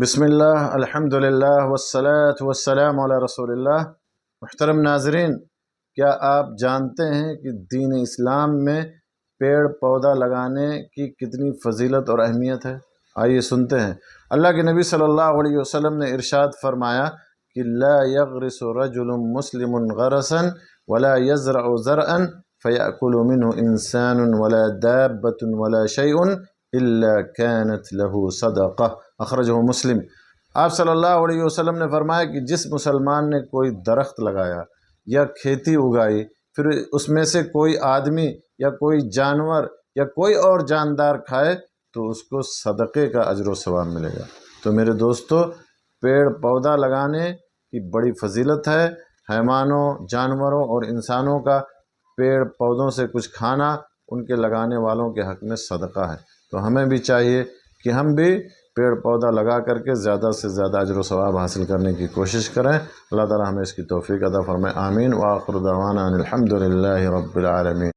بسم اللہ الحمدللہ والصلاة والسلام علی رسول اللہ۔ محترم ناظرین، کیا آپ جانتے ہیں کہ دین اسلام میں پیڑ پودا لگانے کی کتنی فضیلت اور اہمیت ہے؟ آئیے سنتے ہیں۔ اللہ کے نبی صلی اللہ علیہ وسلم نے ارشاد فرمایا کہ لا یغرس رجل مسلم غرسا ولا یزرع زرعا فیأکل منه انسان ولا دابة ولا شیء الا كانت له صدقہ، اخرجہ مسلم۔ آپ صلی اللہ علیہ وسلم نے فرمایا کہ جس مسلمان نے کوئی درخت لگایا یا کھیتی اگائی، پھر اس میں سے کوئی آدمی یا کوئی جانور یا کوئی اور جاندار کھائے تو اس کو صدقے کا اجر و ثواب ملے گا۔ تو میرے دوستو، پیڑ پودا لگانے کی بڑی فضیلت ہے۔ حیوانوں، جانوروں اور انسانوں کا پیڑ پودوں سے کچھ کھانا ان کے لگانے والوں کے حق میں صدقہ ہے۔ تو ہمیں بھی چاہیے کہ ہم بھی پیڑ پودا لگا کر کے زیادہ سے زیادہ اجر و ثواب حاصل کرنے کی کوشش کریں۔ اللہ تعالی ہمیں اس کی توفیق عطا فرمائے، آمین۔ وآخر دعوانا ان الحمد للہ رب العالمین۔